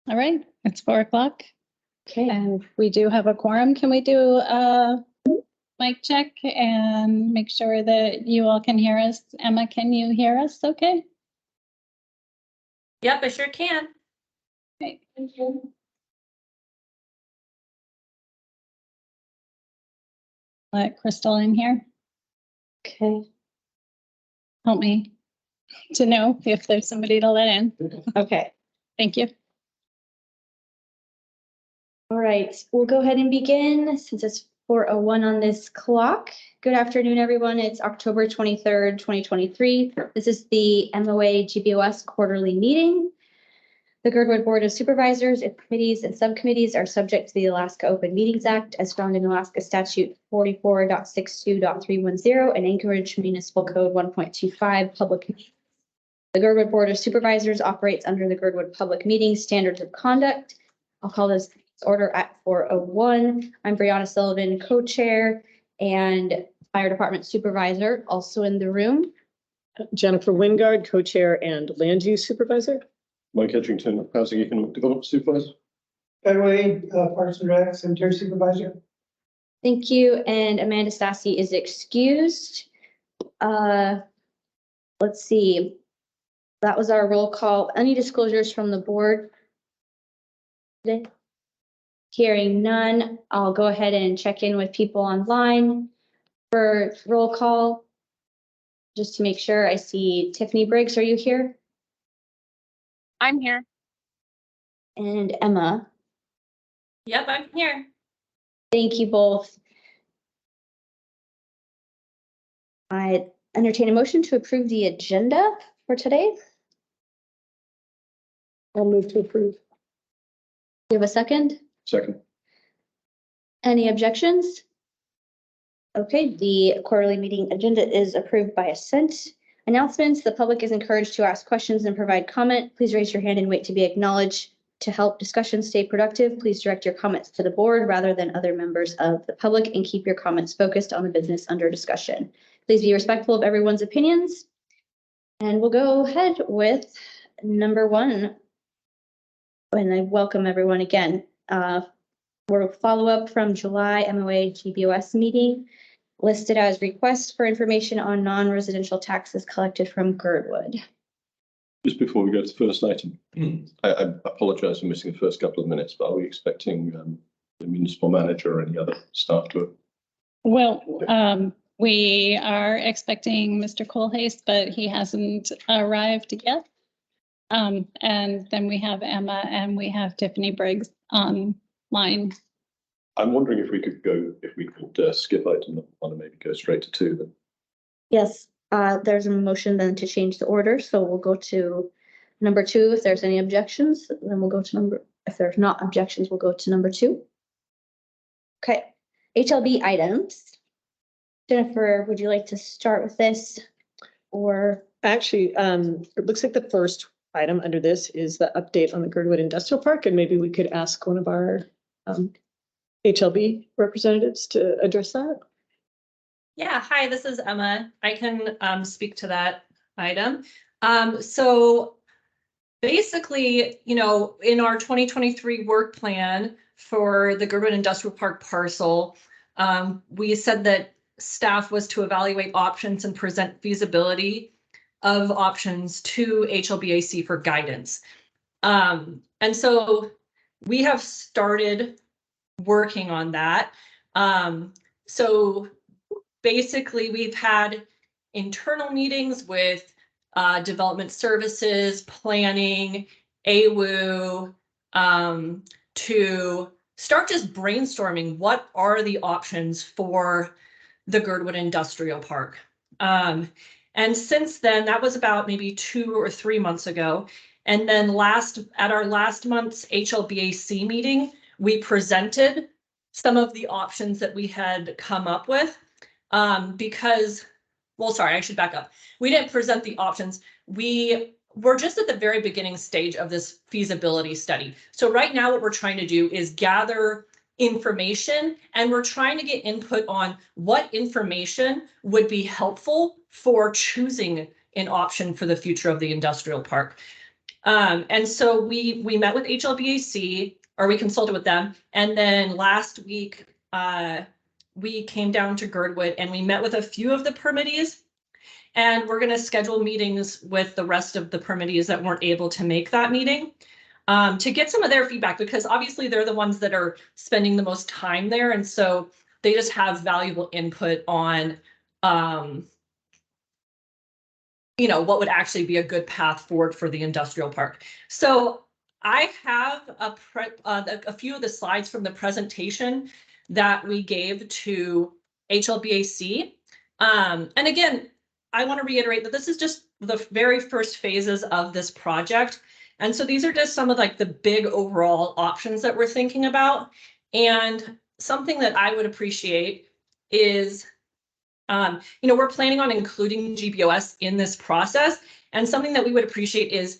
All right, it's 4 o'clock Okay. and we do have a quorum. Can we do a mic check and make sure that you all can hear us? Emma, can you hear us okay? Yep, I sure can. Okay, thank you. Let Crystal in here. Okay. Help me to know if there's somebody to let in. Okay. Thank you. All right. We'll go ahead and begin since it's 4:01 on this clock. Good afternoon, everyone. It's October 23rd, 2023. This is the MOA GBOS Quarterly meeting. The Girdwood Board of Supervisors, its committees and subcommittees are subject to the Alaska Open Meetings Act as found in Alaska Statute 44.62.310 and Anchorage Municipal Code 1.25 Public Meetings. The Girdwood Board of Supervisors operates under the Girdwood Public Meetings Standards of Conduct. I'll call this order at 4:01. I'm Brianna Sullivan, co-chair and Fire Department Supervisor, also in the room. Jennifer Wingard, co-chair and land use supervisor. Mike Edgington, Housing Economic Development Supervisor. Highway, Parks and Rec, Cemetery Supervisor. Thank you. And Amanda Stassi is excused. Let's see. That was our roll call. Any disclosures from the board today? Hearing none, I'll go ahead and check in with people online for roll call. Just to make sure. I see Tiffany Briggs. Are you here? I'm here. And Emma. Yep, I'm here. Thank you both. I entertain a motion to approve the agenda for today. I'll move to approve. Do you have a second? Second. Any objections? Okay, the quarterly meeting agenda is approved by assent. Announcements, the public is encouraged to ask questions and provide comment. Please raise your hand and wait to be acknowledged. To help discussion stay productive, please direct your comments to the board rather than other members of the public and keep your comments focused on the business under discussion. Please be respectful of everyone's opinions. And we'll go ahead with number 1. And I welcome everyone again. We'll follow up from July MOA GBOS meeting listed as requests for information on non-residential taxes collected from Girdwood. Just before we go to the first item, I apologize for missing the first couple of minutes, but are we expecting the municipal manager or any other staff to? Well, we are expecting Mr. Kohlhaas, but he hasn't arrived yet. And then we have Emma and we have Tiffany Briggs online. I'm wondering if we could skip item 1 and maybe go straight to 2 then. Yes, there's a motion then to change the order. So we'll go to number 2. If there's any objections, then we'll go to if there's not objections, we'll go to number 2. Okay, HLB items. Jennifer, would you like to start with this or? Actually, it looks like the first item under this is the update on the Girdwood Industrial Park, and maybe we could ask one of our HLB representatives to address that. Yeah, hi, this is Emma. I can speak to that item. So basically, in our 2023 work plan for the Girdwood Industrial Park parcel, we said that staff was to evaluate options and present feasibility of options to HLBAC for guidance. And so we have started working on that. So basically we've had internal meetings with development services, planning, AWU, to start just brainstorming what are the options for the Girdwood Industrial Park. And since then, that was about maybe 2 or 3 months ago. And then at our last month's HLBAC meeting, we presented some of the options that we had come up with sorry, I should back up. We didn't present the options. We were just at the very beginning stage of this feasibility study. So right now what we're trying to do is gather information, and we're trying to get input on what information would be helpful for choosing an option for the future of the industrial park. And so we met with HLBAC, or we consulted with them. And then last week, we came down to Girdwood and we met with a few of the permittees. And we're going to schedule meetings with the rest of the permittees that weren't able to make that meeting to get some of their feedback, because obviously they're the ones that are spending the most time there. And so they just have valuable input on, what would actually be a good path forward for the industrial park. So I have a few of the slides from the presentation that we gave to HLBAC. And again, I want to reiterate that this is just the very first phases of this project. And so these are just some of like the big overall options that we're thinking about. And something that I would appreciate is, we're planning on including GBOS in this process. And something that we would appreciate is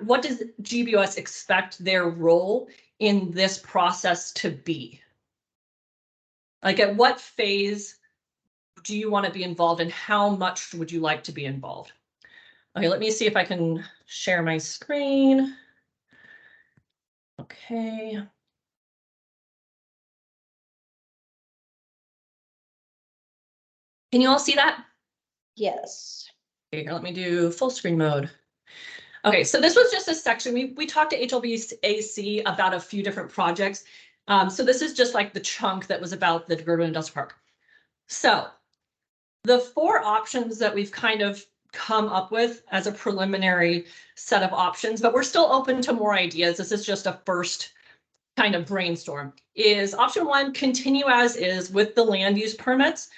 what does GBOS expect their role in this process to be? Like at what phase do you want to be involved and how much would you like to be involved? Okay, let me see if I can share my screen. Okay. Can you all see that? Yes. Okay, here, let me do full screen mode. Okay, so this was just a section. We talked to HLBAC about a few different projects. So this is just like the chunk that was about the Girdwood Industrial Park. So the 4 options that we've kind of come up with as a preliminary set of options, but we're still open to more ideas. This is just a first kind of brainstorm. Is option 1, continue as is with the land use permits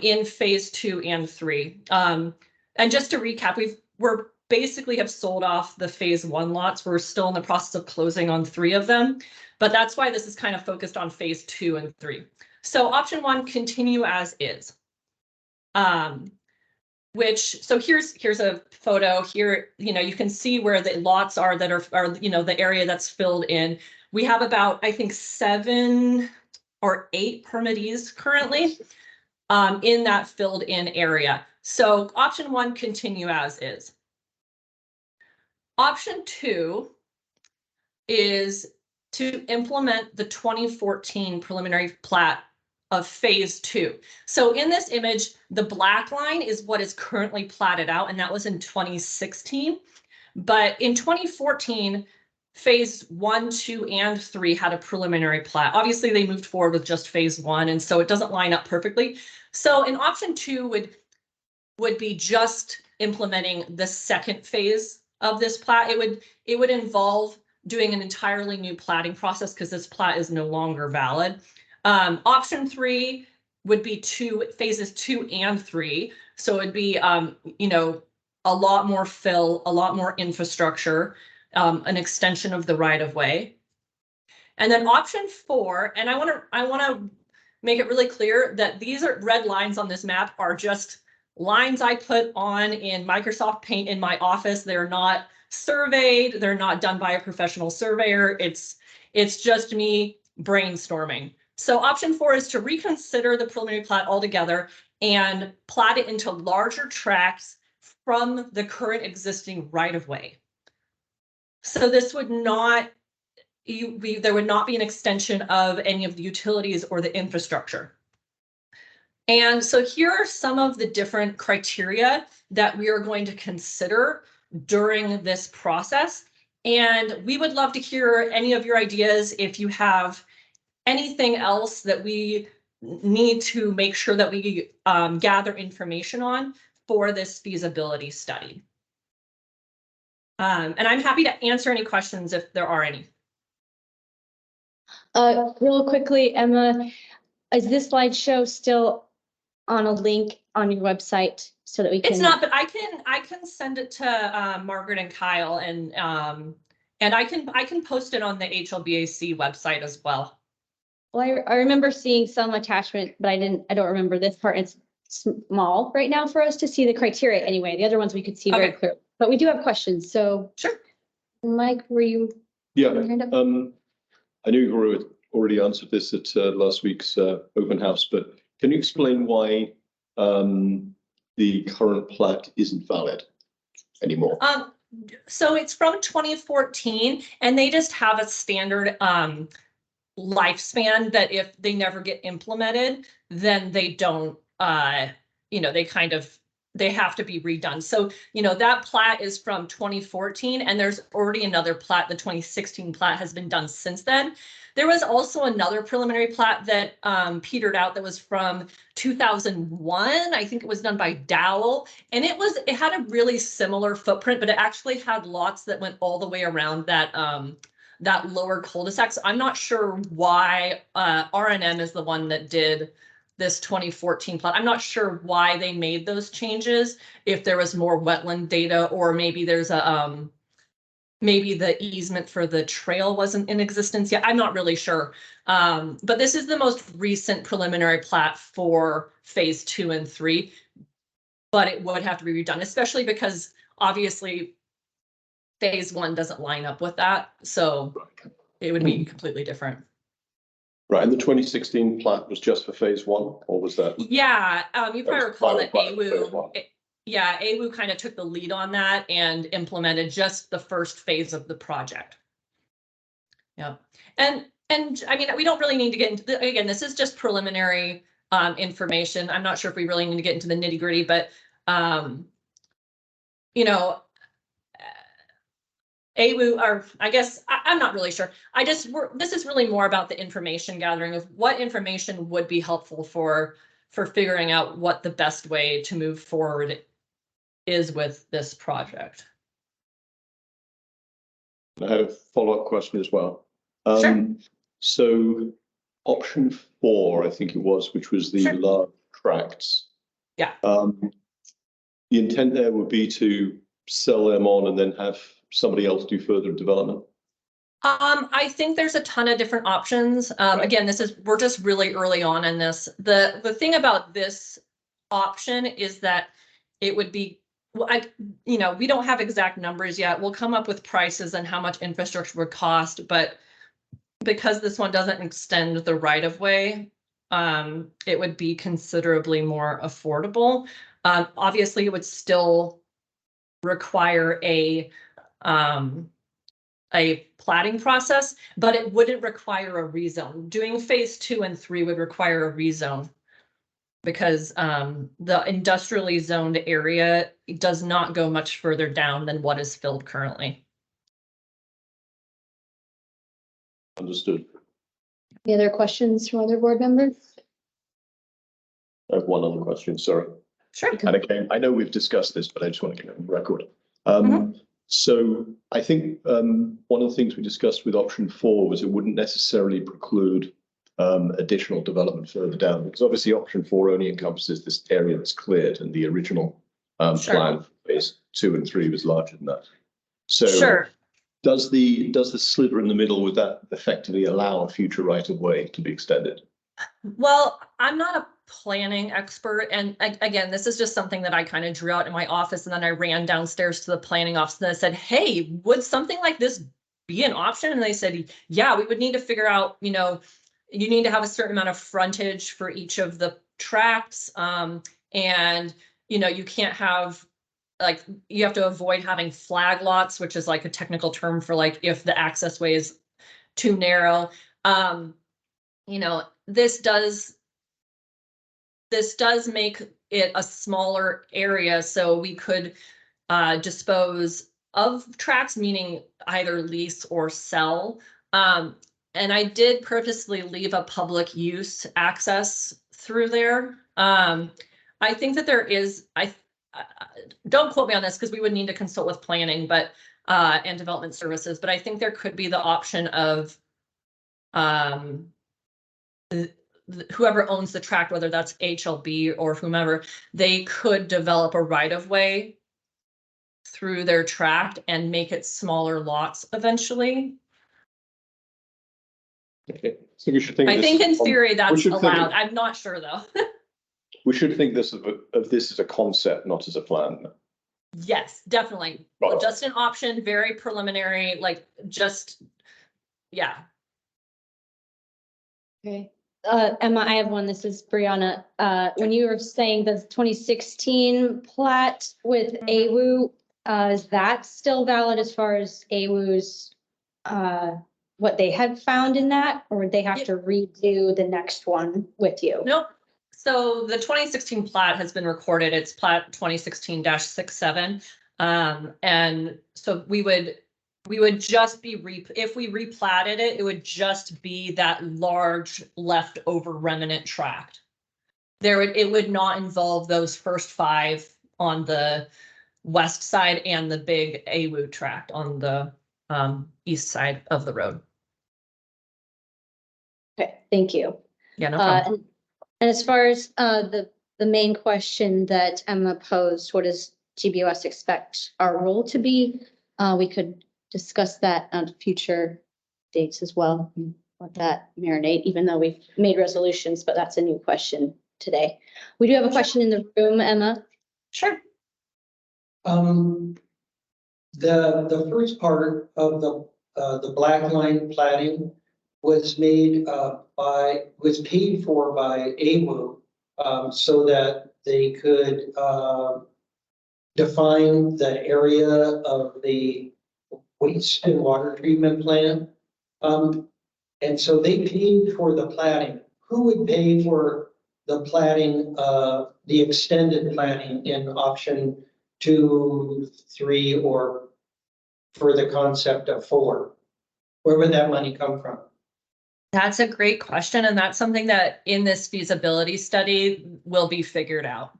in phase 2 and 3. And just to recap, we're basically have sold off the phase 1 lots. We're still in the process of closing on 3 of them, but that's why this is kind of focused on phase 2 and 3. So option 1, continue as is. So here's a photo here. You can see where the lots are that are the area that's filled in. We have about, I think, 7 or 8 permittees currently in that filled in area. So option 1, continue as is. Option 2 is to implement the 2014 preliminary plat of phase 2. So in this image, the black line is what is currently platted out, and that was in 2016. But in 2014, phase 1, 2, and 3 had a preliminary plat. Obviously, they moved forward with just phase 1, and so it doesn't line up perfectly. So in option 2 would be just implementing the second phase of this plat. It would involve doing an entirely new platting process because this plat is no longer valid. Option 3 would be phases 2 and 3. So it'd be, a lot more fill, a lot more infrastructure, an extension of the right of way. And then option 4, and I want to make it really clear that these are red lines on this map are just lines I put on in Microsoft Paint in my office. They're not surveyed. They're not done by a professional surveyor. It's just me brainstorming. So option 4 is to reconsider the preliminary plat altogether and plat it into larger tracts from the current existing right-of-way. So this would not, there would not be an extension of any of the utilities or the infrastructure. And so here are some of the different criteria that we are going to consider during this process. And we would love to hear any of your ideas if you have anything else that we need to make sure that we gather information on for this feasibility study. And I'm happy to answer any questions if there are any. Real quickly, Emma, is this slideshow still on a link on your website so that we can? It's not, but I can send it to Margaret and Kyle, and I can post it on the HLBAC website as well. Well, I remember seeing some attachment, but I don't remember this part. It's small right now for us to see the criteria anyway. The other ones we could see very clearly, but we do have questions. So sure. Mike, were you? Yeah, I knew you already answered this at last week's open house, but can you explain why the current plat isn't valid anymore? So it's from 2014 and they just have a standard lifespan that if they never get implemented, then they don't, they have to be redone. So, that plat is from 2014 and there's already another plat, the 2016 plat has been done since then. There was also another preliminary plat that petered out that was from 2001. I think it was done by Dowell, and it had a really similar footprint, but it actually had lots that went all the way around that that lower cul-de-sac. So I'm not sure why RNM is the one that did this 2014 plat. I'm not sure why they made those changes, if there was more wetland data, or maybe there's a maybe the easement for the trail wasn't in existence yet. I'm not really sure. But this is the most recent preliminary plat for phase 2 and 3, but it would have to be redone, especially because obviously phase 1 doesn't line up with that. So it would be completely different. Right, and the 2016 plat was just for phase 1, or was that? Yeah, you probably recall that Phase one. AWU kind of took the lead on that and implemented just the first phase of the project. Yeah, and I mean, we don't really need to get into again, this is just preliminary information. I'm not sure if we really need to get into the nitty gritty, but AWU, or I guess I'm not really sure. This is really more about the information gathering of what information would be helpful for figuring out what the best way to move forward is with this project. I have a follow-up question as well. Sure. So option 4, I think it was, which was the large tracts. Yeah. The intent there would be to sell them on and then have somebody else do further development. I think there's a ton of different options. Again, we're just really early on in this. The thing about this option is that it would be, we don't have exact numbers yet. We'll come up with prices and how much infrastructure would cost, but because this one doesn't extend the right of way, it would be considerably more affordable. Obviously, it would still require a platting process, but it wouldn't require a rezone. Doing phase 2 and 3 would require a rezone because the industrially zoned area does not go much further down than what is filled currently. Understood. Any other questions from other board members? I have one other question, sorry. Sure. And again, I know we've discussed this, but I just want to get it on record. So I think one of the things we discussed with option 4 was it wouldn't necessarily preclude additional development further down, because obviously option 4 only encompasses this area that's cleared, and the original plan for phase 2 and 3 was larger than that. So does the sliver in the middle, would that effectively allow a future right of way to be extended? Well, I'm not a planning expert, and again, this is just something that I kind of drew out in my office, and then I ran downstairs to the planning office and I said, hey, would something like this be an option? And they said, yeah, we would need to figure out, you need to have a certain amount of frontage for each of the tracts, and you can't have, like, you have to avoid having flag lots, which is like a technical term for like if the access way is too narrow. This does make it a smaller area, so we could dispose of tracts, meaning either lease or sell. And I did purposely leave a public use access through there. I think that there is, don't quote me on this because we would need to consult with planning, but and development services, but I think there could be the option of whoever owns the tract, whether that's HLB or whomever, they could develop a right of way through their tract and make it smaller lots eventually. Okay, so we should think. I think in theory that's allowed. I'm not sure though. We should think of this as a concept, not as a plan. Yes, definitely. Right. Just an option, very preliminary, like just, yeah. Okay. Emma, I have one. This is Brianna. When you were saying the 2016 plat with AWU, Is that still valid as far as AWU's, what they had found in that, or would they have to redo the next one with you? Nope. So the 2016 plat has been recorded. It's plat 2016-67. And so we would just be if we replatted it, it would just be that large leftover remnant tract. It would not involve those first 5 on the west side and the big AWU tract on the east side of the road. Okay, thank you. Yeah, no problem. And as far as the main question that Emma posed, what does GBOS expect our role to be? We could discuss that on future dates as well. Let that marinate, even though we've made resolutions, but that's a new question today. We do have a question in the room, Emma. Sure. The first part of the black line platting was made was paid for by AWU, so that they could define the area of the waste and water treatment plant. And so they paid for the platting. Who would pay for the platting, the extended platting in option 2, 3, or for the concept of 4? Where would that money come from? That's a great question, and that's something that in this feasibility study will be figured out.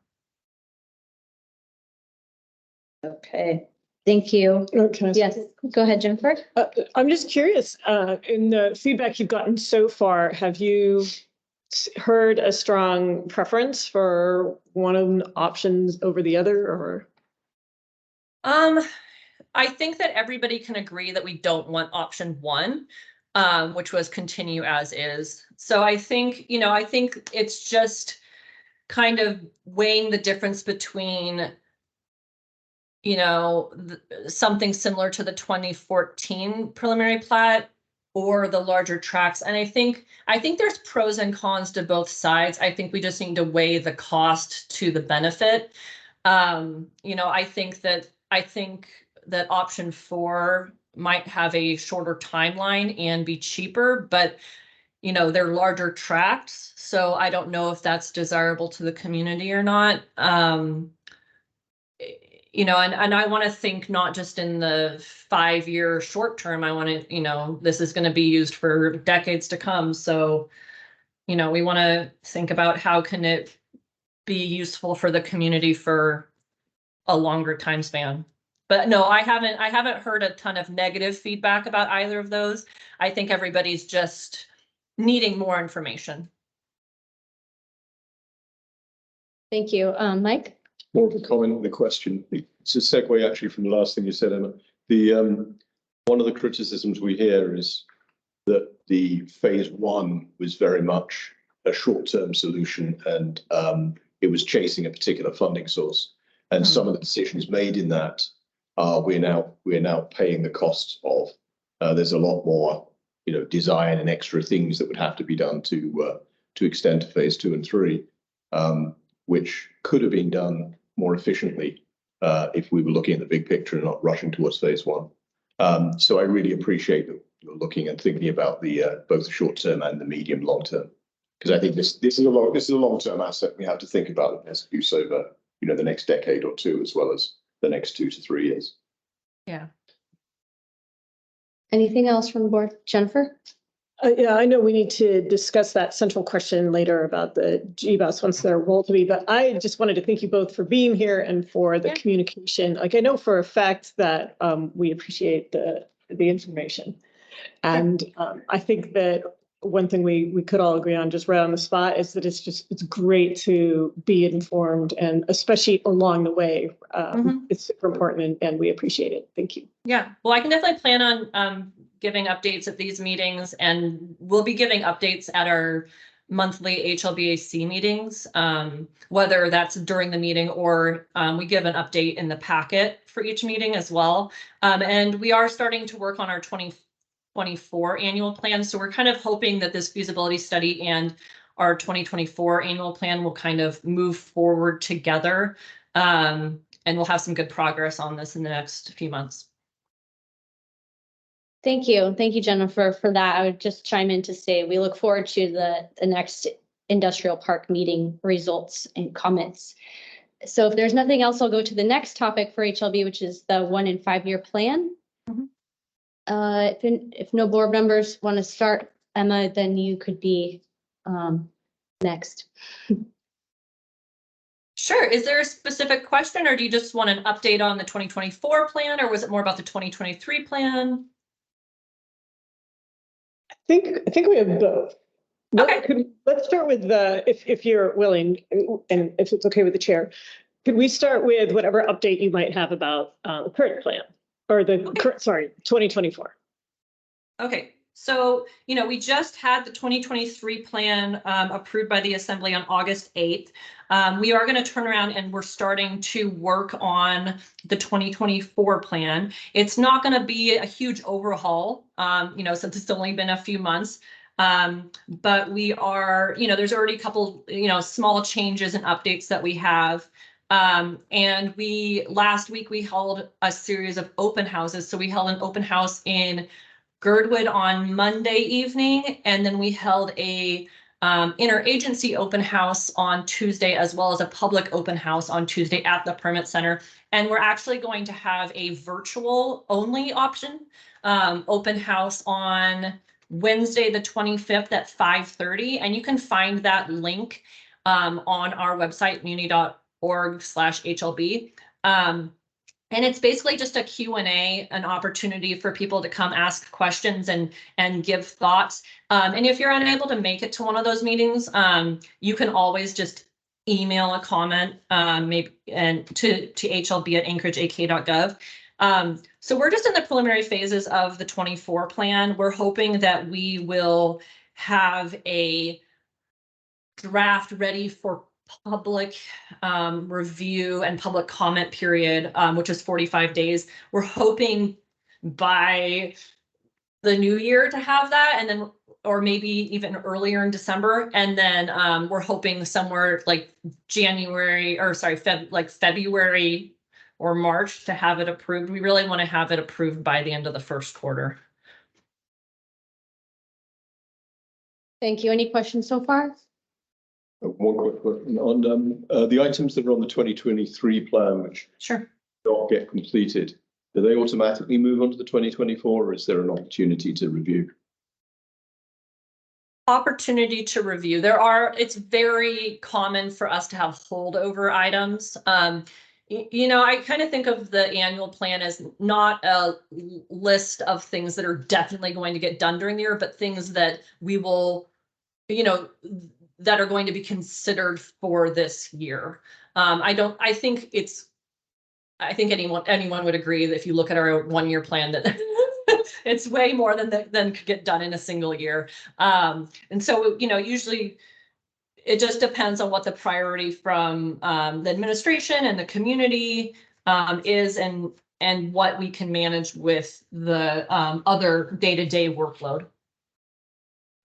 Okay, thank you. Can I Yes, go ahead, Jennifer. I'm just curious, in the feedback you've gotten so far, have you heard a strong preference for one of the options over the other, or? I think that everybody can agree that we don't want option 1, which was continue as is. So I think, I think it's just kind of weighing the difference between, something similar to the 2014 preliminary plat or the larger tracts. And I think there's pros and cons to both sides. I think we just need to weigh the cost to the benefit. I think that option 4 might have a shorter timeline and be cheaper, but they're larger tracts. So I don't know if that's desirable to the community or not. And I want to think not just in the 5-year short term. I want to, this is going to be used for decades to come. So, we want to think about how can it be useful for the community for a longer time span. But no, I haven't heard a ton of negative feedback about either of those. I think everybody's just needing more information. Thank you. Mike? More of a comment on the question. It's a segue actually from the last thing you said, Emma. One of the criticisms we hear is that the phase 1 was very much a short-term solution, and it was chasing a particular funding source. And some of the decisions made in that we're now paying the cost of. There's a lot more, design and extra things that would have to be done to extend to phase 2 and 3, which could have been done more efficiently if we were looking at the big picture and not rushing towards phase 1. So I really appreciate that you're looking and thinking about both the short term and the medium long term, because I think this is a long term asset. We have to think about it as use over the next decade or 2, as well as the next 2 to 3 years. Yeah. Anything else from the board? Jennifer? Yeah, I know we need to discuss that central question later about the GBOS once their role to be, but I just wanted to thank you both for being here and for the communication. Like, I know for a fact that we appreciate the information. And I think that one thing we could all agree on just right on the spot is that it's great to be informed, and especially along the way. It's super important, and we appreciate it. Thank you. Yeah, well, I can definitely plan on giving updates at these meetings, and we'll be giving updates at our monthly HLBAC meetings, whether that's during the meeting or we give an update in the packet for each meeting as well. And we are starting to work on our 2024 annual plan. So we're kind of hoping that this feasibility study and our 2024 annual plan will kind of move forward together. we'll have some good progress on this in the next few months. Thank you. Thank you, Jennifer, for that. I would just chime in to say we look forward to the next industrial park meeting results and comments. So if there's nothing else, I'll go to the next topic for HLB, which is the 1 and 5 year plan. If no board members want to start, Emma, then you could be next. Sure. Is there a specific question, or do you just want an update on the 2024 plan, or was it more about the 2023 plan? I think we have both. Okay. Let's start with if you're willing, and if it's okay with the chair, could we start with whatever update you might have about the current plan or the current, sorry, 2024? Okay. So, we just had the 2023 plan approved by the Assembly on August 8th. We are going to turn around and we're starting to work on the 2024 plan. It's not going to be a huge overhaul, since it's only been a few months. But we are, there's already a couple, small changes and updates that we have. And last week we held a series of open houses. So we held an open house in Girdwood on Monday evening, and then we held a interagency open house on Tuesday, as well as a public open house on Tuesday at the Permit Center. And we're actually going to have a virtual only option open house on Wednesday, the 25th at 5:30. And you can find that link on our website, muni.org/HLB. And it's basically just a Q&A, an opportunity for people to come ask questions and give thoughts. And if you're unable to make it to one of those meetings, you can always just email a comment maybe and to hlb@anchorageak.gov. So we're just in the preliminary phases of the 24 plan. We're hoping that we will have a draft ready for public review and public comment period, which is 45 days. We're hoping by the new year to have that, and then, or maybe even earlier in December. And then we're hoping somewhere like February or March to have it approved. We really want to have it approved by the end of the first quarter. Thank you. Any questions so far? One quick question on the items that are on the 2023 plan, which Sure. don't get completed. Do they automatically move on to the 2024, or is there an opportunity to review? Opportunity to review. It's very common for us to have holdover items. I kind of think of the annual plan as not a list of things that are definitely going to get done during the year, but things that we will, that are going to be considered for this year. I think anyone would agree that if you look at our 1 year plan that it's way more than could get done in a single year. And so, usually it just depends on what the priority from the administration and the community is, and what we can manage with the other day-to-day workload.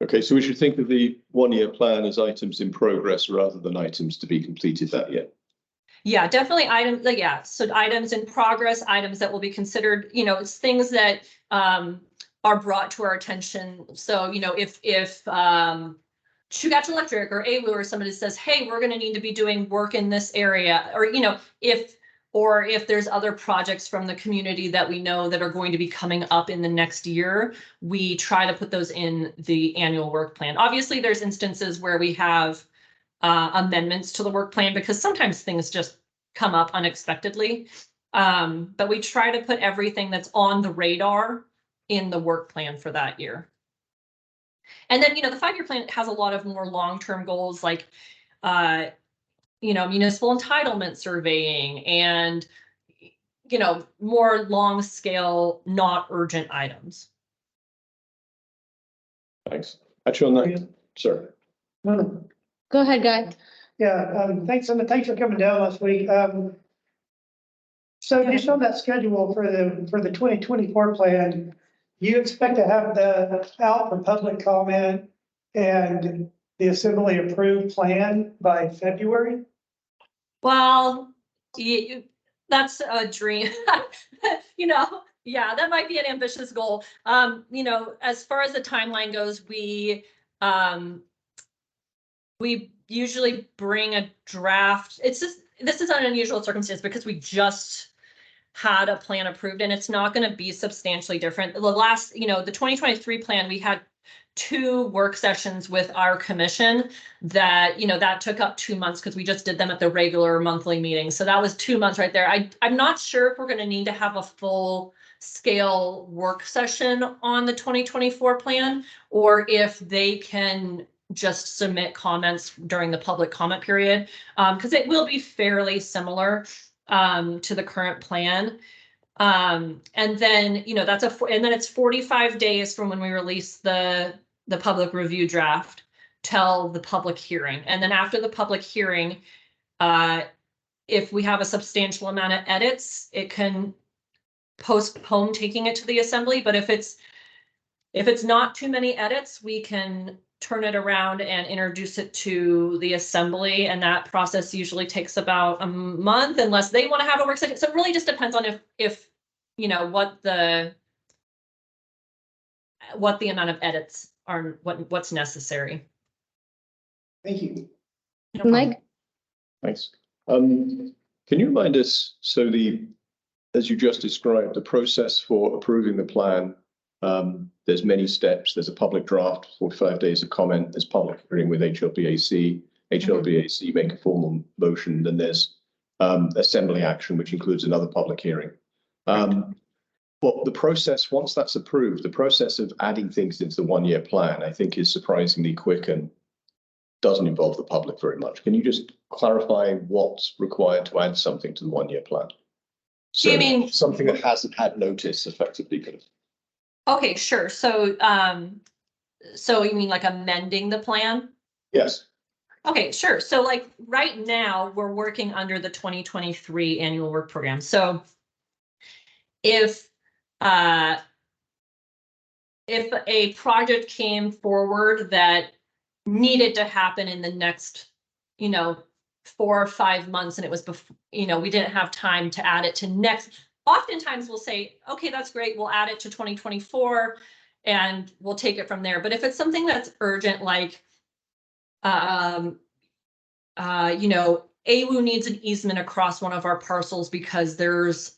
Okay, so we should think of the 1 year plan as items in progress rather than items to be completed that year. Yeah, definitely items. So items in progress, items that will be considered. It's things that are brought to our attention. So if Chugach Electric or AWU or somebody says, hey, we're going to need to be doing work in this area, or if there's other projects from the community that we know that are going to be coming up in the next year, we try to put those in the annual work plan. Obviously, there's instances where we have amendments to the work plan because sometimes things just come up unexpectedly. But we try to put everything that's on the radar in the work plan for that year. And then, the 5 year plan has a lot of more long-term goals like municipal entitlement surveying and, more long scale, not urgent items. Thanks. Actually, on that, sir. Go ahead, Guy. Yeah, thanks for coming down last week. So just on that schedule for the 2024 plan, you expect to have that out for public comment and the assembly approved plan by February? Well, That's a dream. You know, yeah, that might be an ambitious goal. You know, as far as the timeline goes, we usually bring a draft. It's just, this is an unusual circumstance because we just had a plan approved and it's not going to be substantially different. The last, you know, the 2023 plan, we had 2 work sessions with our commission that, you know, that took up 2 months because we just did them at the regular monthly meeting. So that was 2 months right there. I'm not sure if we're going to need to have a full scale work session on the 2024 plan, or if they can just submit comments during the public comment period, because it will be fairly similar to the current plan. And then, you know, and then it's 45 days from when we release the public review draft till the public hearing. And then after the public hearing, if we have a substantial amount of edits, it can postpone taking it to the assembly. But if it's not too many edits, we can turn it around and introduce it to the assembly. And that process usually takes about a month unless they want to have a work session. So it really just depends on if you know, what the amount of edits are, what's necessary. Thank you. No problem. Mike? Thanks. Can you remind us, so as you just described, the process for approving the plan, there's many steps. There's a public draft, 45 days of comment, there's public hearing with HLBAC, HLBAC make a formal motion, then there's assembly action, which includes another public hearing. But the process, once that's approved, the process of adding things into the 1-year plan, I think, is surprisingly quick and doesn't involve the public very much. Can you just clarify what's required to add something to the 1-year plan? So you mean something that hasn't had notice, effectively, kind of. Okay, sure. So, so you mean like amending the plan? Yes. Okay, sure. So like right now, we're working under the 2023 annual work program. So if a project came forward that needed to happen in the next, you know, 4 or 5 months, and it was before, you know, we didn't have time to add it to next. Oftentimes we'll say, okay, that's great. We'll add it to 2024 and we'll take it from there. But if it's something that's urgent, like, you know, AWU needs an easement across one of our parcels because there's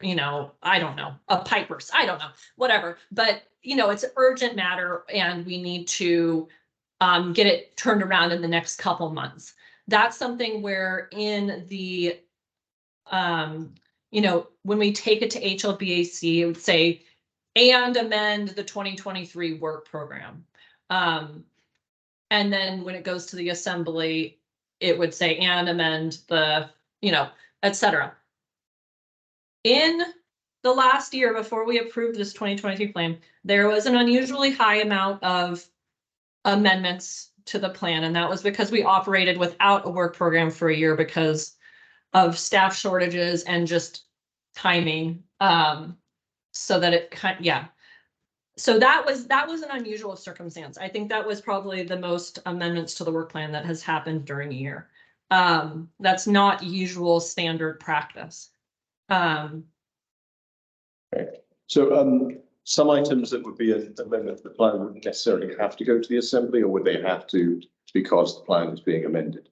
you know, I don't know, a pipe burst, I don't know, whatever. But, you know, it's an urgent matter and we need to get it turned around in the next couple months. That's something where in the, you know, when we take it to HLBAC, it would say, and amend the 2023 work program. And then when it goes to the assembly, it would say, and amend the, you know, et cetera. In the last year before we approved this 2023 plan, there was an unusually high amount of amendments to the plan. And that was because we operated without a work program for a year because of staff shortages and just timing. So that it yeah. So that was an unusual circumstance. I think that was probably the most amendments to the work plan that has happened during a year. That's not usual standard practice. So some items that would be an amendment to the plan wouldn't necessarily have to go to the assembly, or would they have to because the plan is being amended?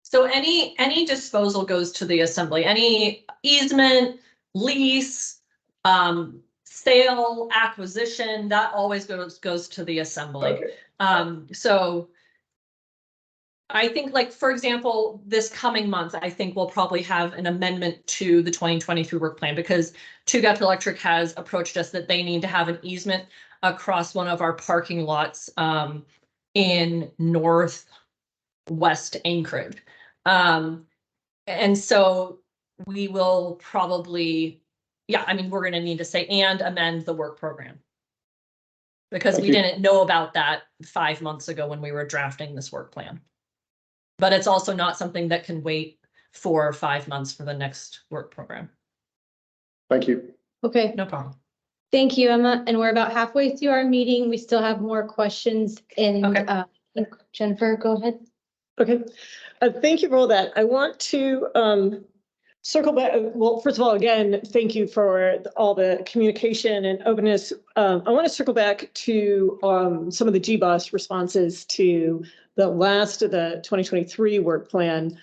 So any disposal goes to the assembly. Any easement, lease, sale, acquisition, that always goes to the assembly. Okay. So I think, like, for example, this coming month, I think we'll probably have an amendment to the 2023 work plan because Tugat Electric has approached us that they need to have an easement across one of our parking lots in northwest Anchorage. And so we will probably, yeah, I mean, we're going to need to say and amend the work program because we didn't know about that 5 months ago when we were drafting this work plan. But it's also not something that can wait 4 or 5 months for the next work program. Thank you. Okay, No problem. thank you, Emma. And we're about halfway through our meeting. We still have more questions. And Okay. Jennifer, go ahead. Okay, thank you for all that. I want to circle back. Well, first of all, again, thank you for all the communication and openness. I want to circle back to some of the GBOS responses to the last of the 2023 work plan,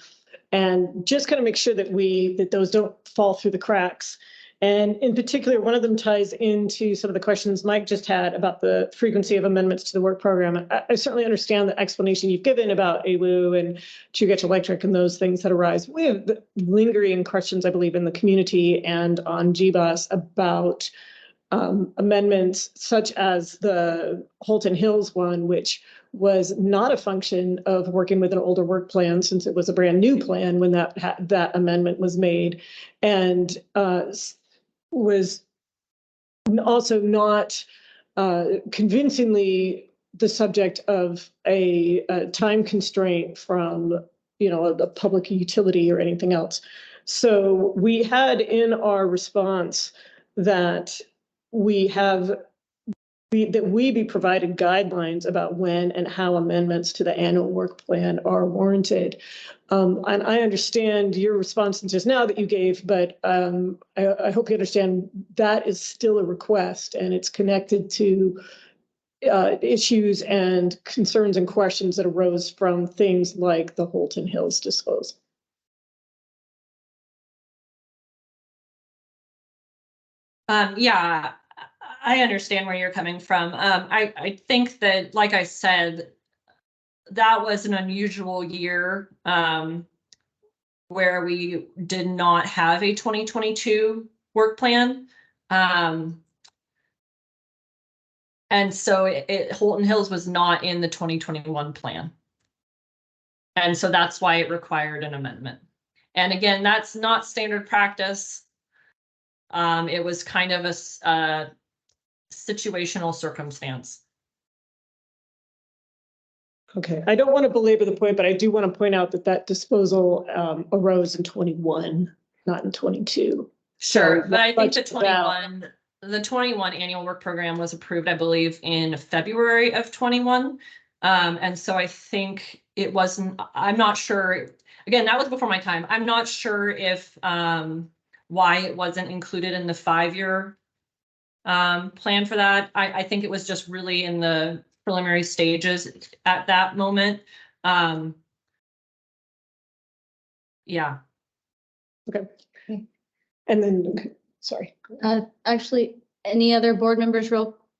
and just kind of make sure that those don't fall through the cracks. And in particular, one of them ties into some of the questions Mike just had about the frequency of amendments to the work program. I certainly understand the explanation you've given about ALU and Chugach Electric and those things that arise. We have lingering questions, I believe, in the community and on GBOS about amendments such as the Holton Hills one, which was not a function of working with an older work plan, since it was a brand new plan when that amendment was made, and was also not convincingly the subject of a time constraint from, a public utility or anything else. So we had in our response that we be provided guidelines about when and how amendments to the annual work plan are warranted. And I understand your response just now that you gave, but I hope you understand that is still a request, and it's connected to issues and concerns and questions that arose from things like the Holton Hills disposal. Yeah, I understand where you're coming from. I think that, like I said, that was an unusual year where we did not have a 2022 work plan. And so Holton Hills was not in the 2021 plan. And so that's why it required an amendment. And again, that's not standard practice. It was kind of a situational circumstance. Okay, I don't want to belabor the point, but I do want to point out that disposal arose in 21, not in 22. Sure, So but I think the 21 annual work program was approved, I believe, in February of 21. And so I think it wasn't, I'm not sure, again, that was before my time. I'm not sure if why it wasn't included in the 5-year plan for that. I think it was just really in the preliminary stages at that moment. Yeah. Okay. And then, sorry. Actually, any other board members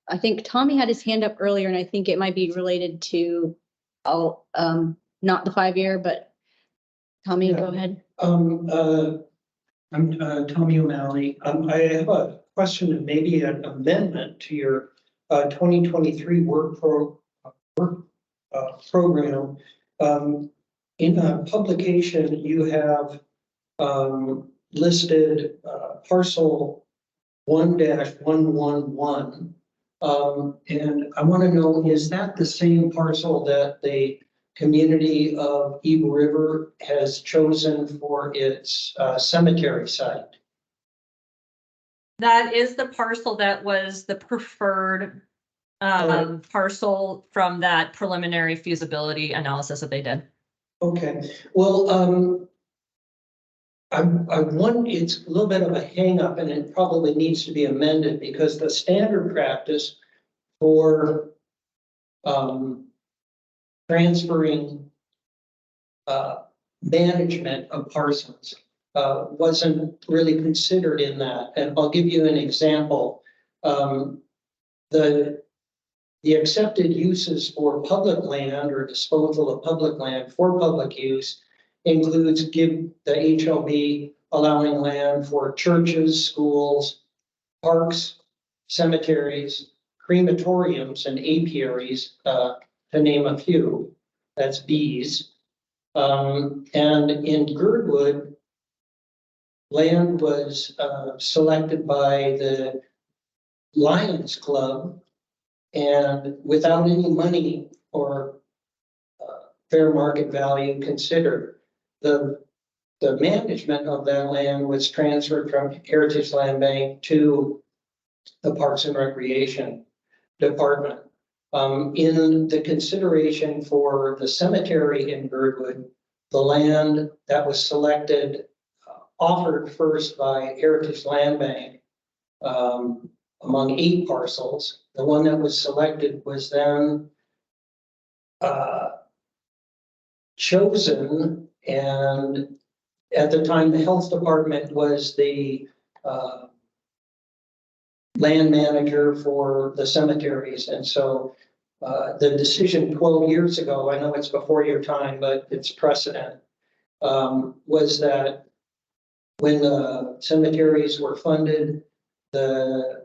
I think Tommy had his hand up earlier, and I think it might be related to, not the 5-year, but Tommy, Yeah. go ahead. I'm Tommy O'Malley. I have a question and maybe an amendment to your 2023 program. In a publication, you have listed parcel 1-111. And I want to know, is that the same parcel that the community of Eagle River has chosen for its cemetery site? That is the parcel that was the preferred parcel from that preliminary feasibility analysis that they did. Okay, well, I want, it's a little bit of a hang up, and it probably needs to be amended, because the standard practice for transferring management of parcels wasn't really considered in that. And I'll give you an example. The accepted uses for public land or disposal of public land for public use includes the HLB allowing land for churches, schools, parks, cemeteries, crematoriums, and apiaries, to name a few. That's B's. And in Girdwood, land was selected by the Lions Club, and without any money or fair market value considered. The management of that land was transferred from Heritage Land Bank to the Parks and Recreation Department. In the consideration for the cemetery in Girdwood, the land that was selected offered first by Heritage Land Bank among 8 parcels. The one that was selected was then chosen, and at the time, the health department was the land manager for the cemeteries. And so the decision 12 years ago, I know it's before your time, but it's precedent, was that when the cemeteries were funded, the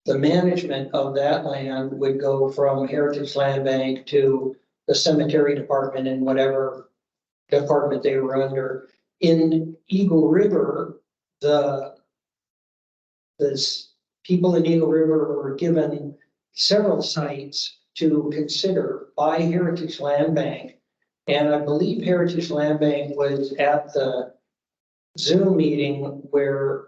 management of that land would go from Heritage Land Bank to the cemetery department in whatever department they were under. In Eagle River, the people in Eagle River were given several sites to consider by Heritage Land Bank. And I believe Heritage Land Bank was at the Zoom meeting where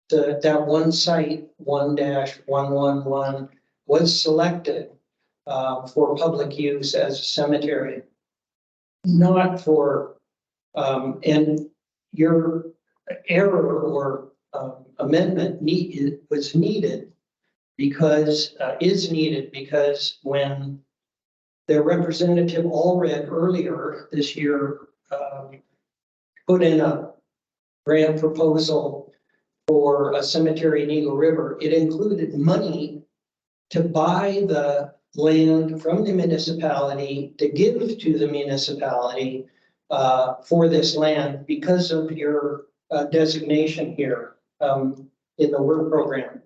that one site, 1-111, was selected for public use as a cemetery, not for, and your error or amendment is needed because when their representative Allred earlier this year put in a grant proposal for a cemetery in Eagle River, it included money to buy the land from the municipality to give to the municipality for this land because of your designation here in the work program.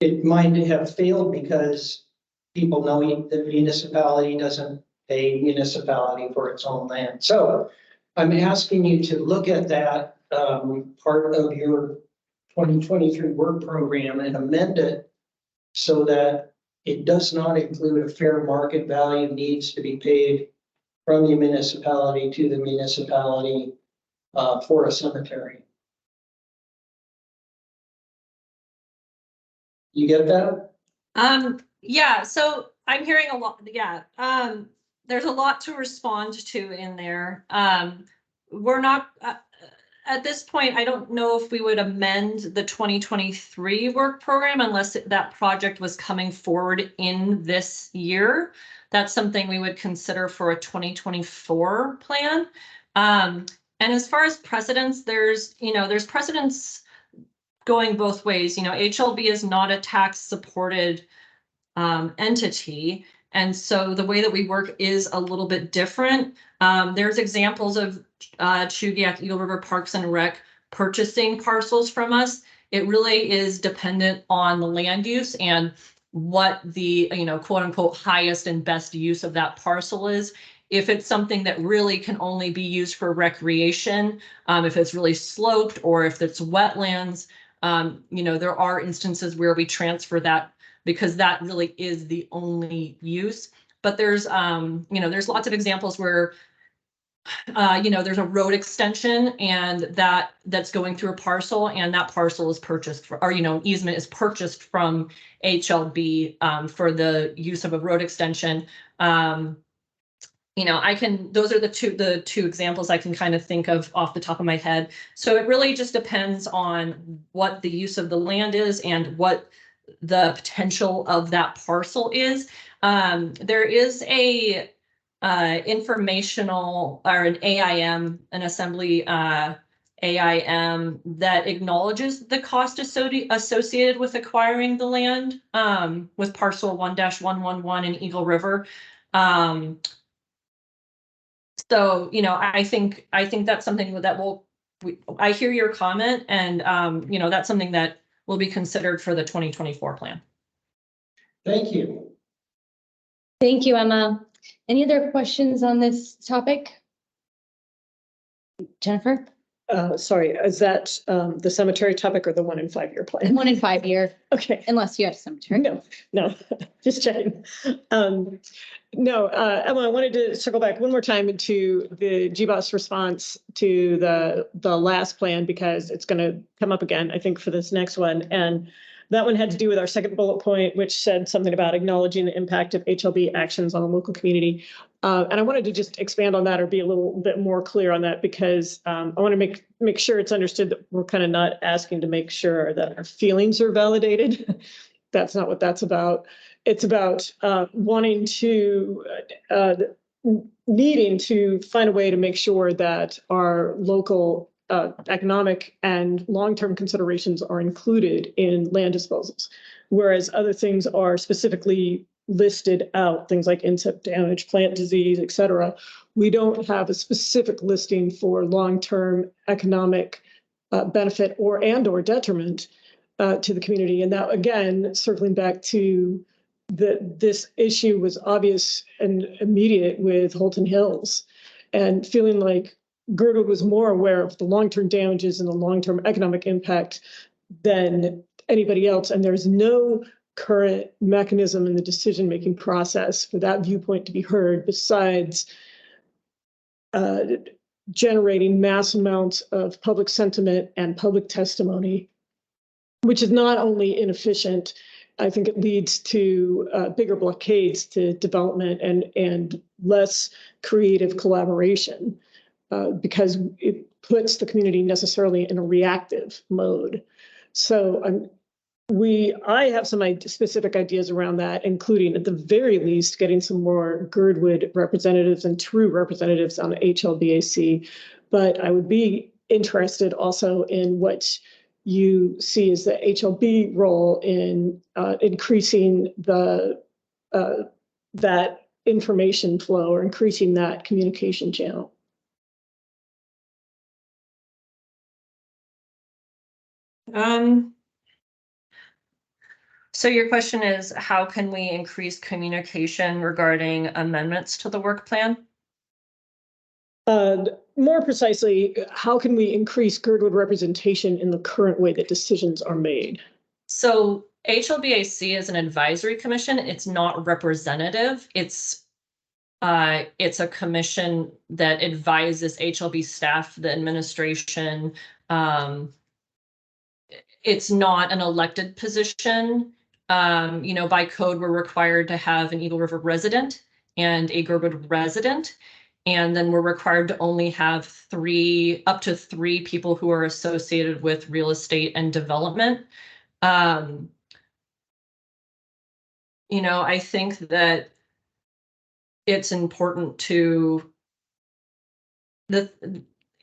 It might have failed because people know the municipality doesn't pay municipality for its own land. So I'm asking you to look at that part of your 2023 work program and amend it so that it does not include a fair market value needs to be paid from the municipality to the municipality for a cemetery. You get that? Yeah, so I'm hearing a lot. Yeah. There's a lot to respond to in there. We're not at this point, I don't know if we would amend the 2023 work program unless that project was coming forward in this year. That's something we would consider for a 2024 plan. And as far as precedents, there's precedents going both ways. HLB is not a tax supported entity. And so the way that we work is a little bit different. There's examples of Chugiak Eagle River Parks and Rec purchasing parcels from us. It really is dependent on the land use and what the quote unquote highest and best use of that parcel is. If it's something that really can only be used for recreation, if it's really sloped or if it's wetlands, there are instances where we transfer that because that really is the only use. But there's there's lots of examples where there's a road extension and that's going through a parcel and that parcel is purchased for, or easement is purchased from HLB for the use of a road extension. Those are the two examples I can kind of think of off the top of my head. So it really just depends on what the use of the land is and what the potential of that parcel is. There is a informational or an AIM, an assembly AIM that acknowledges the cost associated with acquiring the land with parcel 1-111 in Eagle River. So, I think that's something that I hear your comment and, that's something that will be considered for the 2024 plan. Thank you. Thank you, Emma. Any other questions on this topic? Jennifer? Sorry, is that the cemetery topic or the 1 in 5 year plan? 1 in 5 year, Okay. unless you have cemetery. No, just checking. No, Emma, I wanted to circle back one more time to the GBOS response to the last plan because it's going to come up again, I think, for this next one. And that one had to do with our second bullet point, which said something about acknowledging the impact of HLB actions on the local community. And I wanted to just expand on that or be a little bit more clear on that because I want to make sure it's understood that we're kind of not asking to make sure that our feelings are validated. That's not what that's about. It's about wanting to, needing to find a way to make sure that our local economic and long-term considerations are included in land disposals, whereas other things are specifically listed out, things like insect damage, plant disease, et cetera. We don't have a specific listing for long-term economic benefit or detriment to the community. And that, again, circling back to this issue was obvious and immediate with Holton Hills, and feeling like Girdwood was more aware of the long-term damages and the long-term economic impact than anybody else. And there's no current mechanism in the decision-making process for that viewpoint to be heard besides generating mass amounts of public sentiment and public testimony, which is not only inefficient, I think it leads to bigger blockades to development and less creative collaboration because it puts the community necessarily in a reactive mode. So I have some specific ideas around that, including at the very least getting some more Girdwood representatives and true representatives on HLBAC. But I would be interested also in what you see as the HLB role in increasing the that information flow or increasing that communication channel. So your question is, how can we increase communication regarding amendments to the work plan? More precisely, how can we increase Girdwood representation in the current way that decisions are made? So HLBAC is an advisory commission. It's not representative. It's a commission that advises HLB staff, the administration. It's not an elected position. By code, we're required to have an Eagle River resident and a Girdwood resident. And then we're required to only have up to three people who are associated with real estate and development. I think that it's important to the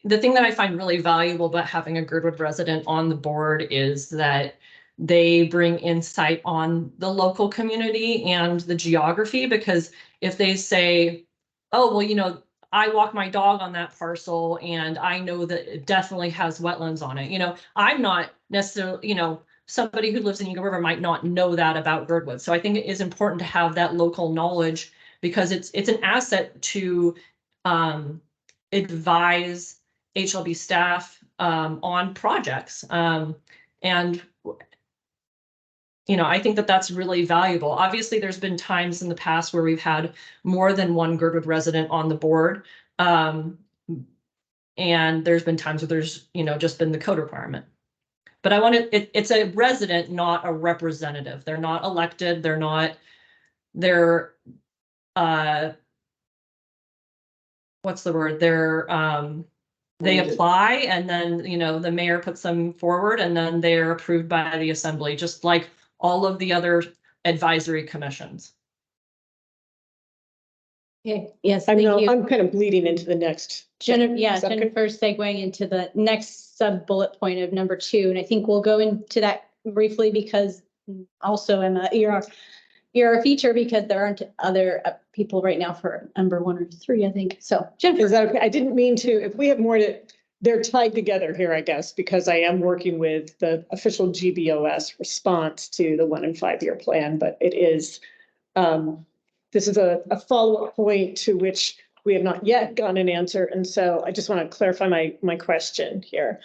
thing that I find really valuable about having a Girdwood resident on the board is that they bring insight on the local community and the geography, because if they say, oh, well, I walk my dog on that parcel and I know that it definitely has wetlands on it. I'm not necessarily, somebody who lives in Eagle River might not know that about Girdwood. So I think it is important to have that local knowledge because it's an asset to advise HLB staff on projects. I think that that's really valuable. Obviously, there's been times in the past where we've had more than one Girdwood resident on the board. And there's been times where there's, just been the code requirement. But it's a resident, not a representative. They're not elected. What's the word? They apply and then, the mayor puts them forward and then they're approved by the assembly, just like all of the other advisory commissions. Okay, yes, I'm thank you. I'm kind of bleeding into the next. Jennifer's segueing into the next sub bullet point of number 2. And I think we'll go into that briefly because also Emma, you're a feature because there aren't other people right now for number 1 or 3, I think. So Jennifer. Is that okay? I didn't mean to, if we have more they're tied together here, I guess, because I am working with the official GBOS response to the 1 and 5 year plan, but it is, this is a follow-up point to which we have not yet gotten an answer. And so I just want to clarify my question here.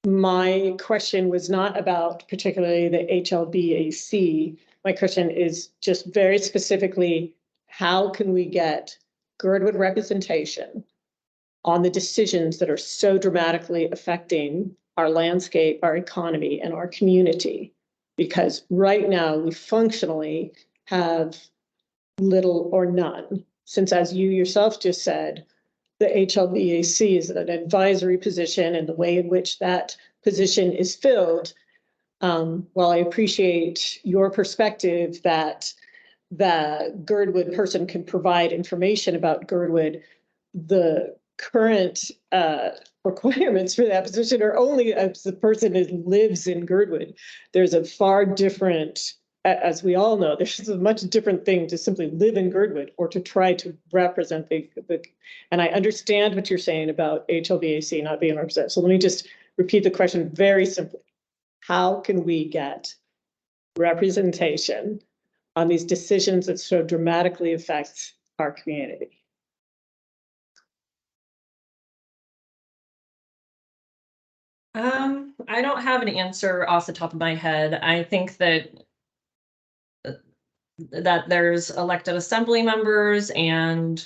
My question was not about particularly the HLBAC. My question is just very specifically, how can we get Girdwood representation on the decisions that are so dramatically affecting our landscape, our economy, and our community? Because right now we functionally have little or none since as you yourself just said, the HLBAC is an advisory position and the way in which that position is filled. While I appreciate your perspective that the Girdwood person can provide information about Girdwood, the current requirements for that position are only as the person lives in Girdwood. There's a far different, as we all know, there's a much different thing to simply live in Girdwood or to try to represent the and I understand what you're saying about HLBAC not being represented. So let me just repeat the question very simply. How can we get representation on these decisions that so dramatically affect our community? I don't have an answer off the top of my head. I think that there's elected assembly members, and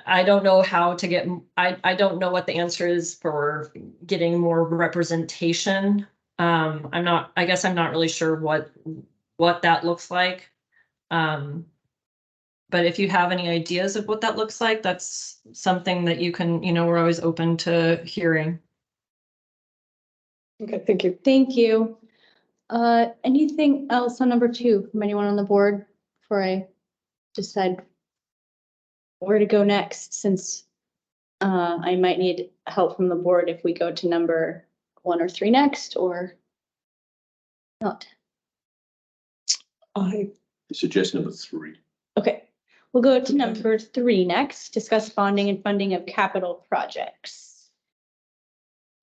I don't know how to get, I don't know what the answer is for getting more representation. I guess I'm not really sure what that looks like. But if you have any ideas of what that looks like, that's something that you can, we're always open to hearing. Okay, thank you. Thank you. Anything else on number 2 from anyone on the board before I decide where to go next, since I might need help from the board if we go to number 1 or 3 next, or not? I suggest number 3. Okay, we'll go to number 3 next, discuss bonding and funding of capital projects.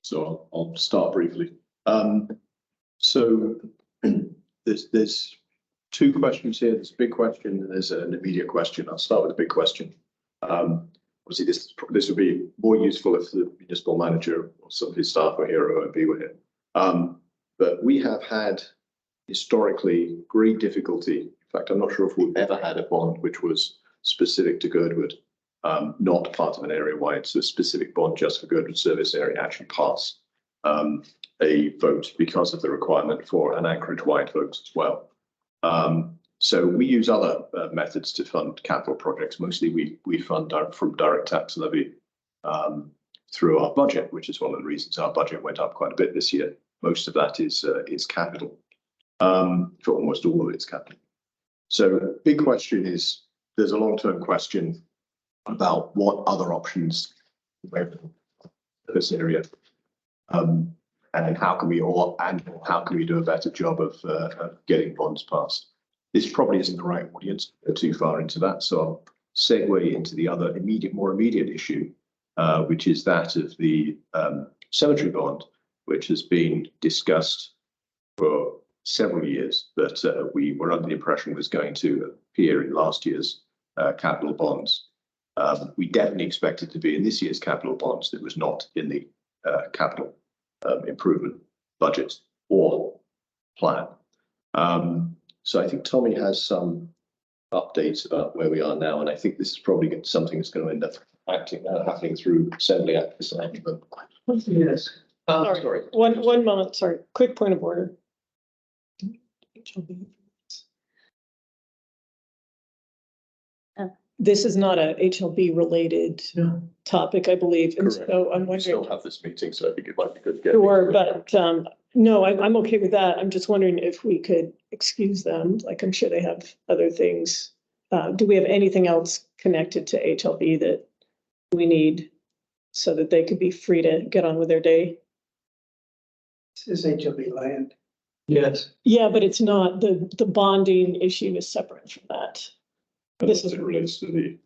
So I'll start briefly. So there's 2 questions here. There's a big question and there's an immediate question. I'll start with the big question. Obviously, this would be more useful if the municipal manager or some of his staff were here or OMB were here. But we have had historically great difficulty. In fact, I'm not sure if we've ever had a bond which was specific to Girdwood, not part of an area-wide, so a specific bond just for Girdwood service area actually pass a vote because of the requirement for an Anchorage-wide vote as well. So we use other methods to fund capital projects. Mostly we fund from direct tax levy through our budget, which is one of the reasons our budget went up quite a bit this year. Most of that is capital, for almost all of it's capital. So big question is, there's a long-term question about what other options this area, and how can we do a better job of getting bonds passed. This probably isn't the right audience to go too far into that, so I'll segue into the other more immediate issue, which is that of the cemetery bond, which has been discussed for several years, that we were under the impression was going to appear in last year's capital bonds. We definitely expected to be in this year's capital bonds. It was not in the capital improvement budget or plan. So I think Tommy has some updates about where we are now, and I think this is probably something that's going to end up happening through Assembly Act this afternoon. Yes. sorry, one moment. Sorry, quick point of order. This is not a HLB related topic, I believe. And Correct. so I'm We wondering. still have this meeting, so I think it might be good to get. Sure, but no, I'm okay with that. I'm just wondering if we could excuse them. Like, I'm sure they have other things. Do we have anything else connected to HLB that we need so that they could be free to get on with their day? This is HOB land. Yes. Yeah, but it's not, the bonding issue is separate from that. This is relates to the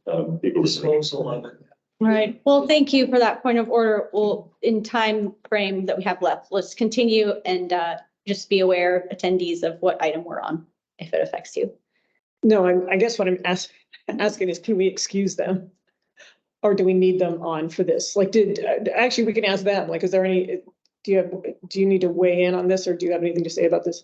Disposal of it. Right. Well, thank you for that point of order. Well, in time frame that we have left, let's continue and just be aware, attendees, of what item we're on, if it affects you. No, I guess what I'm asking is, can we excuse them? Or do we need them on for this? Like, actually, we can ask them, like, is there any, do you need to weigh in on this, or do you have anything to say about this?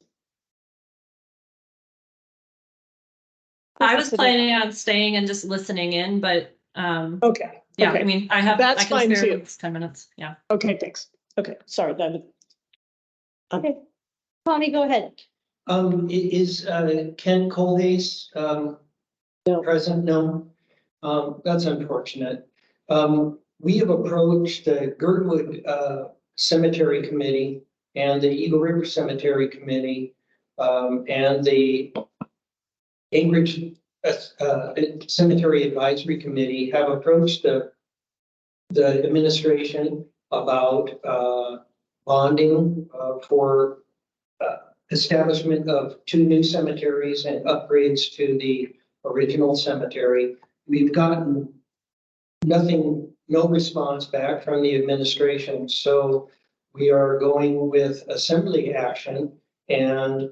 I was planning on staying and just listening in, but Okay. yeah, okay. I mean, That's I can fine spare too. 10 minutes. Yeah. Okay, thanks. Okay, sorry, that. Okay. Tommy, go ahead. Is Ken Colhase No. present? No. That's unfortunate. We have approached the Girdwood Cemetery Committee and the Eagle River Cemetery Committee and the Anchorage Cemetery Advisory Committee have approached the administration about bonding for establishment of 2 new cemeteries and upgrades to the original cemetery. We've gotten no response back from the administration. So we are going with assembly action, and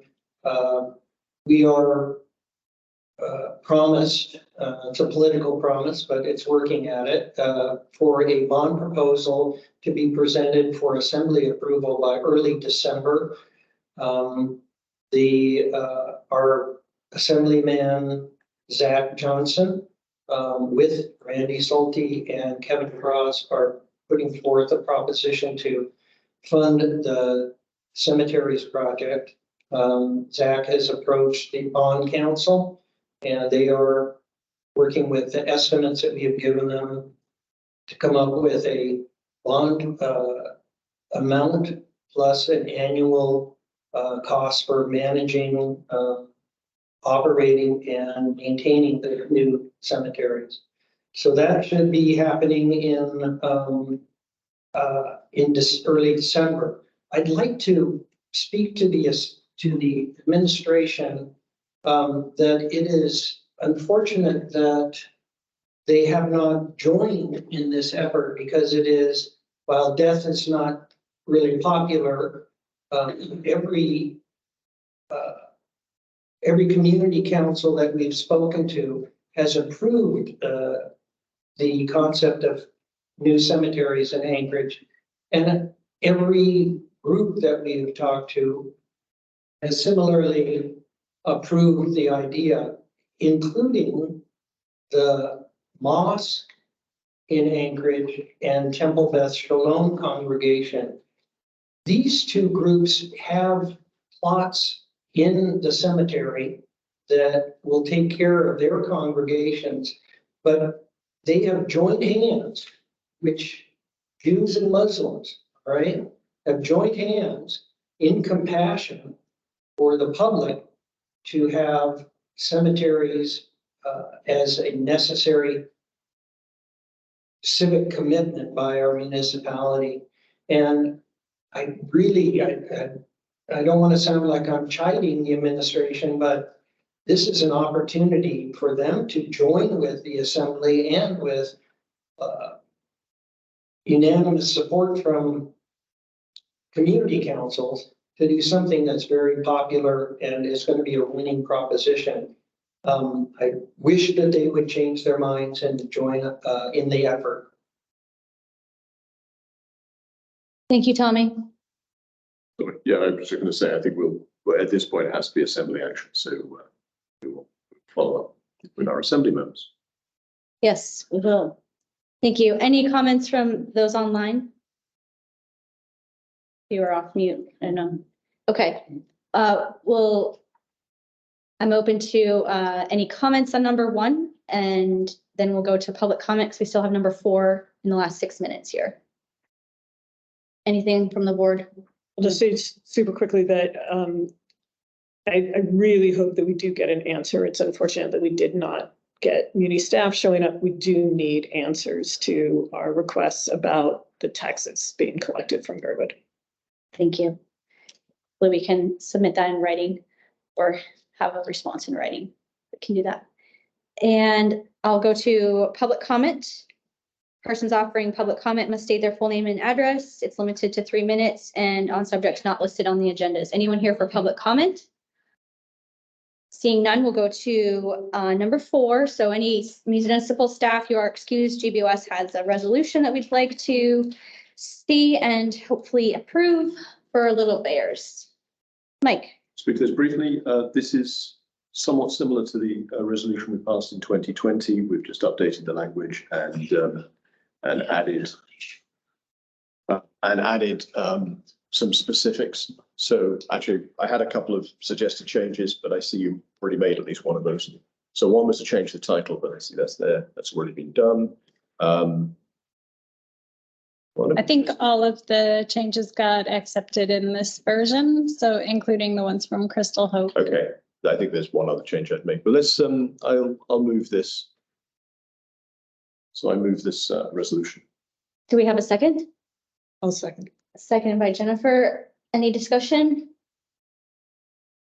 we are promised, it's a political promise, but it's working at it, for a bond proposal to be presented for assembly approval by early December. Our assemblyman, Zach Johnson, with Randy Solti and Kevin Cross, are putting forth a proposition to fund the cemeteries project. Zach has approached the bond council, and they are working with the estimates that we have given them to come up with a bond amount plus an annual cost for managing, operating and maintaining the new cemeteries. So that should be happening in this early December. I'd like to speak to the administration that it is unfortunate that they have not joined in this effort, because it is, while death is not really popular, every community council that we've spoken to has approved the concept of new cemeteries in Anchorage. And every group that we've talked to has similarly approved the idea, including the mosque in Anchorage and Temple Beth Shalom congregation. These 2 groups have plots in the cemetery that will take care of their congregations, but they have joined hands, which Jews and Muslims, right, have joined hands in compassion for the public to have cemeteries as a necessary civic commitment by our municipality. And I really, I don't want to sound like I'm chiding the administration, but this is an opportunity for them to join with the assembly and with unanimous support from community councils to do something that's very popular and is going to be a winning proposition. I wish that they would change their minds and join in the effort. Thank you, Tommy. Yeah, I was going to say, I think at this point, it has to be assembly action. So we will follow up with our assembly members. Yes, we will. Thank you. Any comments from those online? You are off mute. I know. Okay. Well, I'm open to any comments on number 1, and then we'll go to public comments. We still have number 4 in the last 6 minutes here. Anything from the board? I'll just say super quickly that I really hope that we do get an answer. It's unfortunate that we did not get muni staff showing up. We do need answers to our requests about the taxes being collected from Girdwood. Thank you. Hopefully we can submit that in writing or have a response in writing. We can do that. And I'll go to public comment. Persons offering public comment must state their full name and address. It's limited to 3 minutes and on subjects not listed on the agenda. Is anyone here for public comment? Seeing none, we'll go to number 4. So any municipal staff, you are excused. GBOS has a resolution that we'd like to see and hopefully approve for Little Bears. Mike. Speak to this briefly. This is somewhat similar to the resolution we passed in 2020. We've just updated the language and added some specifics. So actually, I had a couple of suggested changes, but I see you already made at least one of those. So one was to change the title, but I see that's there. That's already been done. I think all of the changes got accepted in this version, so including the ones from Crystal Hope. Okay, I think there's one other change I'd make, but let's, I'll move this. So I move this resolution. Do we have a second? I'll second. Second by Jennifer. Any discussion?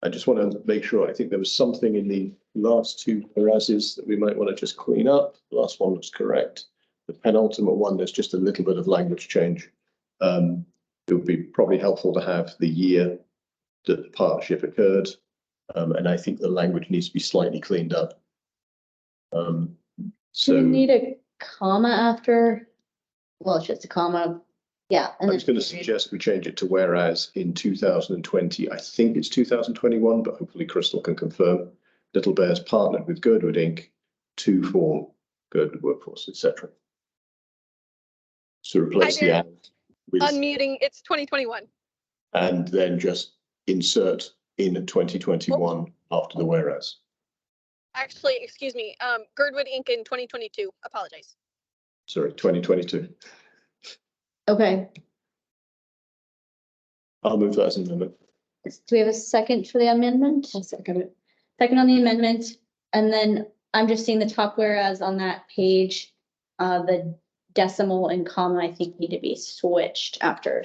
I just want to make sure, I think there was something in the last two whereases that we might want to just clean up. The last one was correct. The penultimate one, there's just a little bit of language change. It would be probably helpful to have the year that the partnership occurred. And I think the language needs to be slightly cleaned up. Do So we need a comma after? Well, it's just a comma. Yeah. I was going to suggest we change it to whereas in 2020, I think it's 2021, but hopefully Crystal can confirm. Little Bears partnered with Girdwood Inc. to form Girdwood Workforce, etc. So replace the and with, Unmuting, it's 2021. and then just insert in 2021 after the whereas. Actually, excuse me, Girdwood Inc. in 2022. Apologize. Sorry, 2022. Okay. I'll move that as an amendment. Do we have a second for the amendment? I'll second it. Second on the amendment, and then I'm just seeing the top whereas on that page, the decimal and comma, I think need to be switched after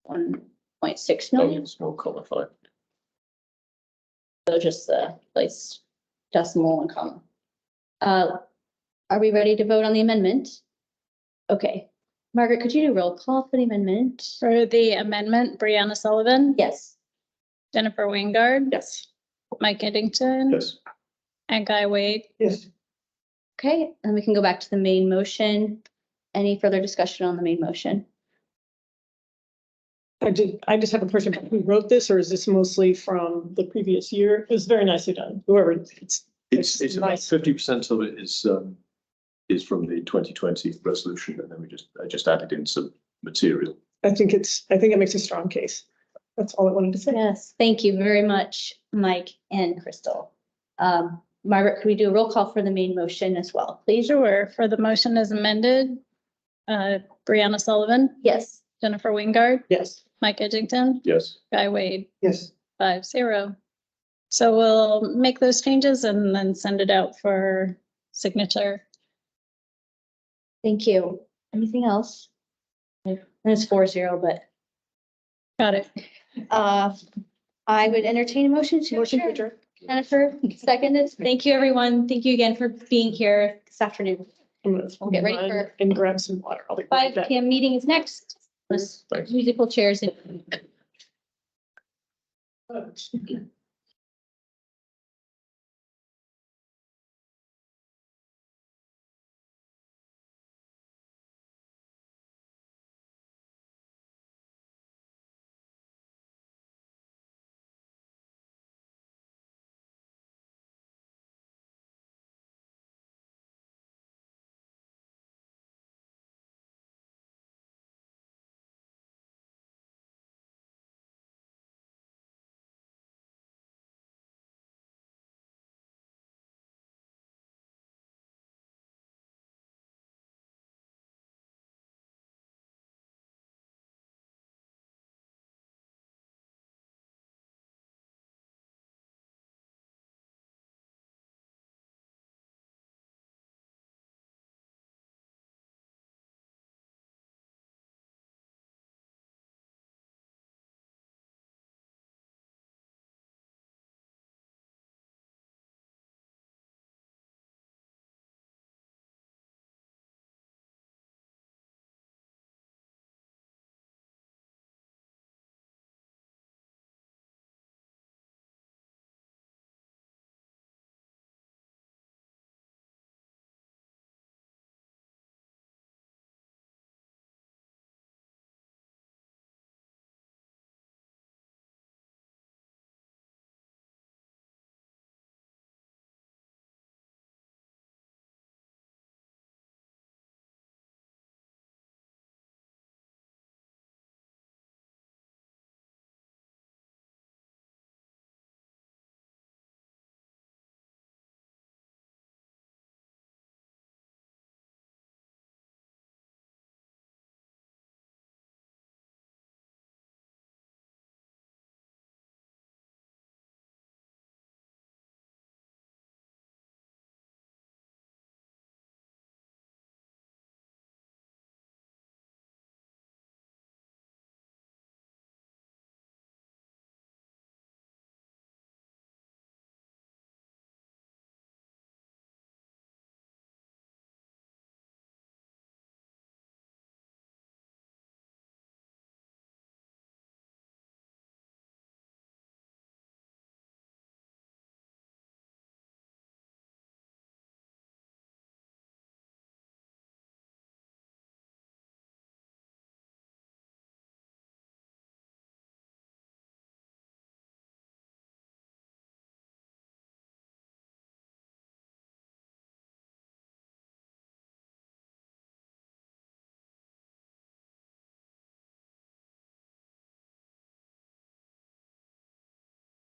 1.6 million. Small comma, fine. So just the place decimal and comma. Are we ready to vote on the amendment? Okay. Margaret, could you do roll call for the amendment? For the amendment, Brianna Sullivan, Yes. Jennifer Wingard, Yes. Mike Eddington, Yes. and Guy Wade. Yes, Okay, and we can go back to the main motion. Any further discussion on the main motion? I just have a question. Who wrote this, or is this mostly from the previous year? It was very nicely done. Whoever, It's about nice. 50% of it is from the 2020 resolution, and then I just added in some material. I think it makes a strong case. That's all I wanted to say. Yes, thank you very much, Mike and Crystal. Margaret, could we do a roll call for the main motion as well, please? Sure, for the motion as amended, Brianna Sullivan, Yes. Jennifer Wingard, Yes. Mike Eddington, Yes. Guy Wade, yes. 5-0. So we'll make those changes and then send it out for signature. Thank you. Anything else? And it's 4-0, but Got it. I would entertain a motion to Motion to adjourn. adjourn. Jennifer, seconded. Thank you, everyone. Thank you again for being here this afternoon. I'm gonna We'll get ready run for- and grab some water. I'll be right 5 back. PM meeting is next. Thanks. Musical chairs.